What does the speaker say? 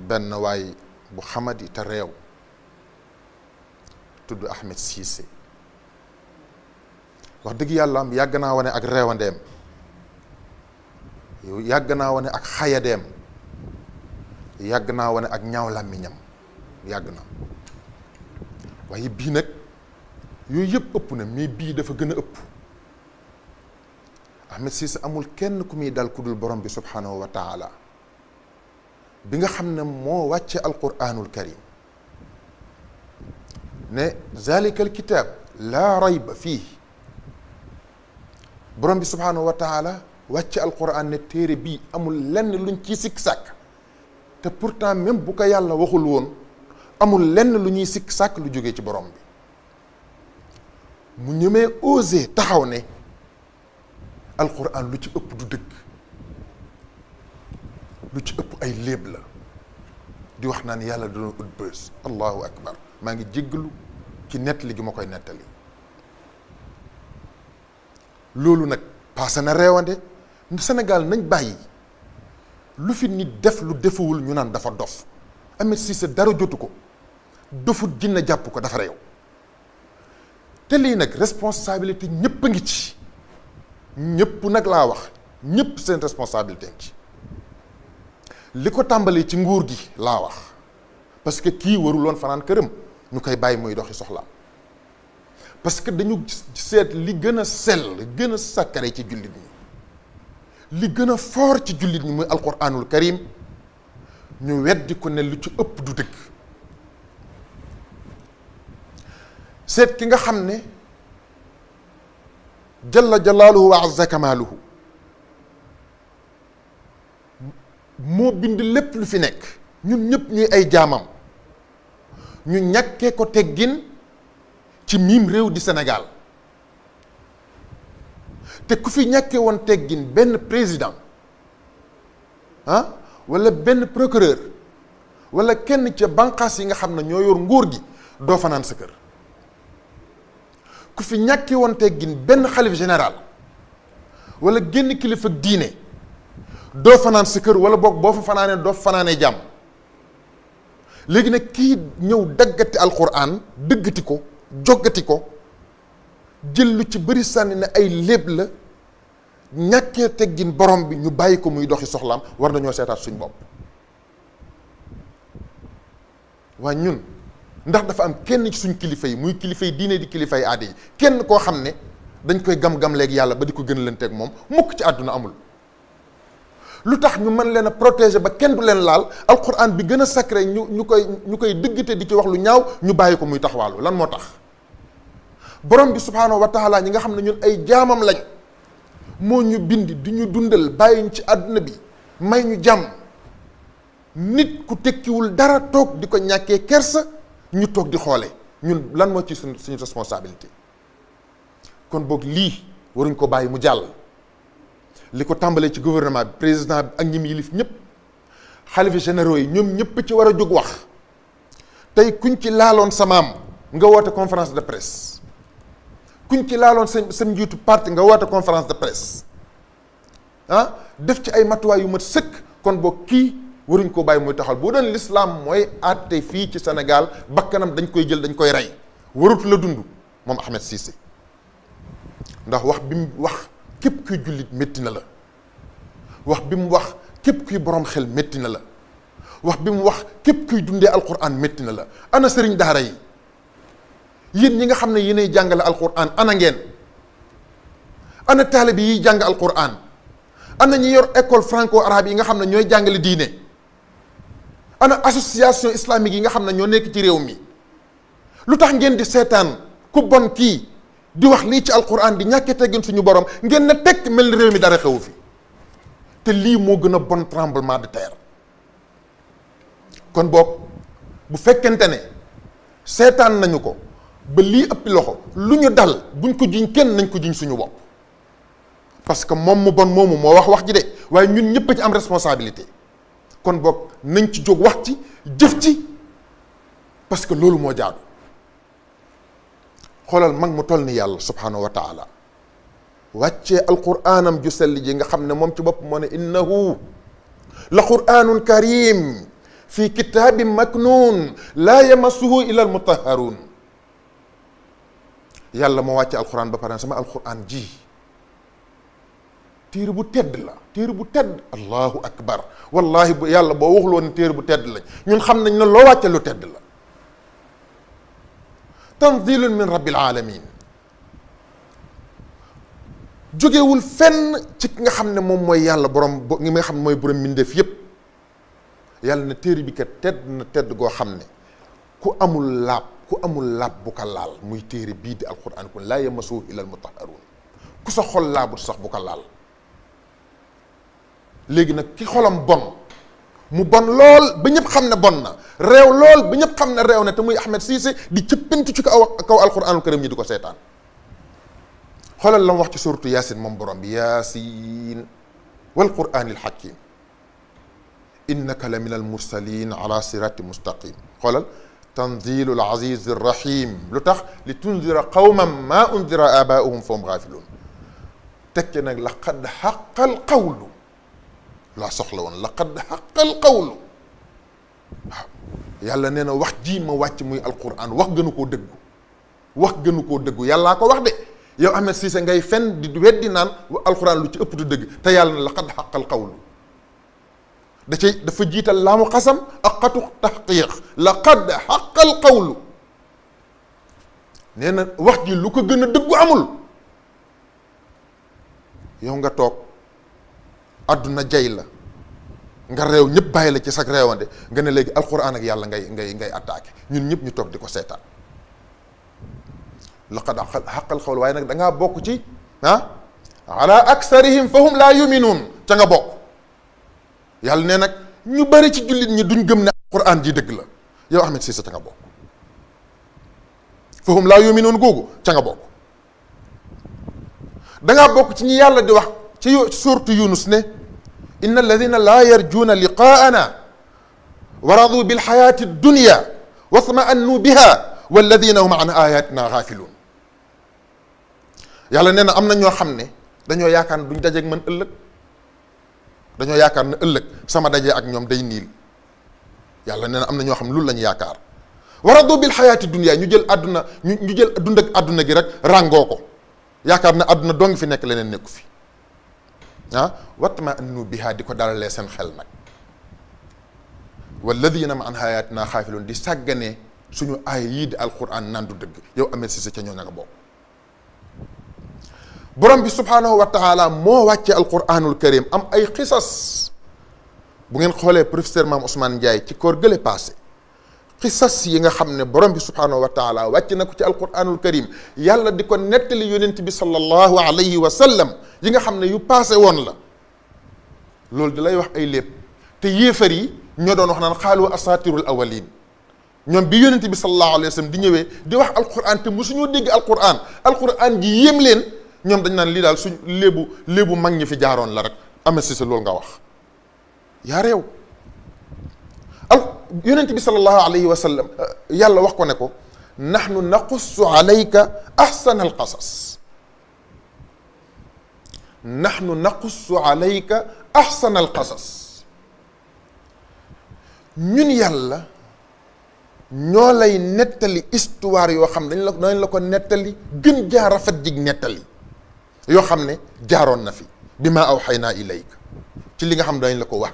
benn waay bu xamadi te réew tudd Ahmed Cissé wax dëgg yàlla am yàgg naa wane ak réewandeem yow yàgg naa wane ak xayadeem yàgg naa wane ak ñaaw làmmiñam yàgg na waaye bii nag yooyu yëpp ëpp na mais bii dafa gën a ëpp Ahmed Cissé amul kenn ku muy dal ku dul borom bi subhanahu wa taala bi nga xam ne moo wàcce alquranul karim ne zalika alkitab laa rayba fii borom bi subhanahu wa taala wàcce alquran ne téere bii amul lenn luñ ciy sikk sàkk te pourtant même bu ko yàlla waxul woon amul lenn lu ñuy sikk sàkk lu jógee ci borom bi mu ñëmee osé taxaw ne alquran lu ci ëpp du dëgg lu ci ëpp ay léeb la di wax naan yàlla dana ut bës allahu akbar maa ngi jéggalu ci nettali gi ma koy nettali loolu nag paase na reewande Sénégal nañ bàyyi lu fi nit def lu defuwul ñu naan dafa dof Ahmed Cissé dara jotu ko dofut jinne jàpp ko dafa réew te lii nag responsabilité ñëpp a ngi ci ñëpp nag laa wax ñëpp seen responsabilité ngi ci li ko tàmbalee ci nguur gi laa wax parce que kii waruloon fanaan këram ñu koy bàyyi muy doxi soxlaam parce que dañu seet li gën a sell gën a sàkkare ci jullit ñi li gën a foor ci jullit ñi muy alquranul karim ñu weddi ko ne lu ci ëpp du dëgg seet ki nga xam ne jalla jalaaluhu wa azza kamaaluhu moo bind lépp lu fi nekk ñun ñëpp ñuy ay jaamam ñu ñàkkee ko teggin ci miim réew di Sénégal te ku fi ñàkkee woon teggin benn président wala benn procureur wala kenn ca banqaas yi nga xam ne ñoo yor nguur gi doo fanaan sa kër ku fi ñàkkee woon teggin benn xalif général wala génn kilifa diine doo fanaan sa kër wala boog boo fa fanaanee doo fanaanee jàmm léegi nag kii ñëw daggati alquran dëggati ko joggati ko jël lu ci bëri sànni ne ay léeb la ñàkkee teggin borom bi ñu bàyyi ko muy doxi soxlaam war nañoo seetaat suñ bopp waaye ñun ndax dafa am kenn ci suñ kilifa yi muy kilifa yi diine di kilifa yi aada yi kenn koo xam ne dañ koy gam-gam léegi yàlla ba di ko gën lanteeg moom mukk ci àdduna amul lu tax ñu mën leen a protéger ba kenn du leen laal alquran bi gën a sacré ñu koy dëggate di ci wax lu ñaaw ñu bàyyi ko muy taxawaalu lan moo tax borom bi subhaanahu wa taala ñi nga xam ne ñun ay jaamam lañ moo ñu bind di ñu dundal bàyyiñ ci àdduna bi may ñu jàmm nit ku tekkiwul dara toog di ko ñàkkee kersa ñu toog di xoole ñun lan moo ci suñu responsabilité kon boog lii waruñ ko bàyyi mu jàll li ko tàmbalee ci gouvernement bi président bi ak ñi mu yilif ñëpp xalifa généraux yi ñoom ñëpp ci war a jóg wax tey kuñ ci laaloon sa maam nga woote conférence de presse kuñ ci laaloon sa njiitu parti nga woote conférence de presse def ci ay matuwaay yu mat sëkk kon boo kii waruñ ko bàyyi muy taxal boo doon l'islam mooy àtte fii ci Sénégal bakkanam dañ koy jël dañ koy rey warut la dund moom Ahmed Cissé ndax wax bi mu wax képp kuy jullit métti na la wax bi mu wax képp kuy borom xel métti na la wax bi mu wax képp kuy dundee alquran métti na la ana sëriñ daara yi yéen ñi nga xam ne yéenay jàngale alquran ana ngeen ana taalibe yiy jàng alquran ana ñi yor école franco arabe yi nga xam ne ñooy jàngale diine ana association islamique yi nga xam ne ñoo nekk ci réew mi lu tax ngeen di seetaan ku bon kii di wax lii ci alquran di ñàkkee teggin suñu borom ngeen ne tekk mel ni réew mi dara xewu fi te lii moo gën a bon tremblement de terre kon boog bu fekkente ne seetaan nañu ko ba lii ëppi loxo lu ñu dal buñ ko jiñ kenn nañ ko jiñ suñu bopp parce que moom mu bon moomu moo wax ji de waaye ñun ñëpp a ci am responsabilité kon boog nañ ci jóg wax ci jëf ci parce que loolu moo jaadu xoolal mag mu toll ni yàlla subhanahu wa taala wàccee alquraanam ju sell ji nga xam ne moom ci bopp moo ne innahu la quraanun karim fi kitaabin maknuun laa yamassuhu illa almutahharuun. yàlla moo wàcce alquran ba pare sama alquran ji téere bu tedd la, téere bu tedd. allahu akbar. wallahi bu yàlla boo waxul woon ne téere bu tedd lañ ñun xam nañ ne loo wàcce lu tedd la. tanzilun min rabbil alamin. jógewul fenn ci ki nga xam ne moom mooy yàlla borom ngi nga xam ne mooy borom mbindeef yépp. yàlla ne téere bi kat tedd na tedd goo xam ne ku amul laab bu ko laal muy téere bii di alquran kon laa yamassuhu illa almutahharun. ku sa xol laabut sax bu ko laal. léegi nag ki xolam bon mu bon lool ba ñëpp xam ne bon na, réew lool ba ñëpp xam ne réew na, te muy Ahmed Cissé di cëppantu ci kaw alquranul karim ñi di ko seetaan. xoolal la mu wax ci suratu yaasin moom borom bi, yaasin wal quraanil hakim innaka la min al mursalin ala sirati mustaqim. xoolal tanzilul aziz rahim. lu tax li tunzira qawman ma unzira abaauhum fahum gaafiluun. tekki nag laqad xaqal qawlu laa soxla woon, laqad xaqal qawlu. waaw yàlla nee na wax ji ma wàcc muy alquran wax gënu koo dëggu, wax gënu koo dëggu. yàllaa ko wax de. yow Ahmed Cissé ngay fen di weddi naan alquran lu ci ëpp du dëgg, te yàlla na laqad xaqal qawlu. dafa jiital laamu xasam ak xatu taxqiiq. laqad xaqal qawlu. nee na wax ji lu ko gën a dëggu amul. yow nga toog àdduna jay la nga réew ñëpp bàyyi la ci sag réewande nga ne léegi alquran ak yàlla ngay attaqué, ñun ñëpp ñu toog di ko seetaan. laqad xaqal xawl. waaye nag da ngaa bokk ci ala aksarihim fahum laa yuminuun ca nga bokk. yàlla ne nag ñu bari ci jullit ñi duñ gëm ne alquran ji dëgg la. yow Ahmed Cissé ca nga bokk. fahum laa yuminuun googu ca nga bokk. da ngaa bokk ci ñi yàlla di wax ci suurtu Yunus ne inna alladina laa yarjuuna liqaana wa radu bilxayaati dunya wa tma'annu biha walladina hum an ayatina gaafiluun. yàlla nee na am na ñoo xam ne dañoo yaakaar ne duñ dajeeg man ëllëg, dañoo yaakaar ne ëllëg sama daje ak ñoom day niil. yàlla nee na am na ñoo xam ne loolu la ñu yaakaar. wa radu bilxayaati dunya ñu jël àdduna ñu jël dund ak àdduna gi rek ràngoo ko, yaakaar ne àdduna doo ngi fi nekk, leneen nekku fi. watma'annu biha di ko dalalee seen xel nag. walladina ma an ayatina xaafiluun di sàgganee suñu aay yii di alquran naan du dëgg. yow Ahmed Cissé ca ñoo nga bokk. borom bi subhaanahu wa taala moo wàccee alquranul karim am ay xisas. bu ngeen xoolee professeur Mame Ousmane Ndiaye ci koor gële passé, xisas yi nga xam ne borom bi subhaanahu wa taala wàcc na ko ci alquranul karim yàlla di ko nettali yonent bi sallallahu alayhi wa sallam yi nga xam ne yu passé woon la. loolu di lay wax ay lépp. te yéefar yi ñoo doon wax naan xaalu asatirul awalin. ñoom bi yonent bi sallallahu alayhi wa sallam di ñëwee di wax alquran te mosuñoo dégg alquran ji yéem leen, ñoom dañ naan lii daal suñ léebu mag ñi fi jaaroon la rek. Ahmed Cissé loolu nga wax yaa réew. yonent bi sallallahu alayhi wa sallam yàlla wax ko ne ko nahnu naqussu alayka ahsana alqasas. nahnu naqussu alayka ahsana alqasas. ñun yàlla ñoo lay nettali histoire yoo xam dañ la ko nettali gën jaar rafet jig nettali yoo xam ne jaaroon na fi bi ma awxaynaa ilayka ci li nga xam dañ la ko wax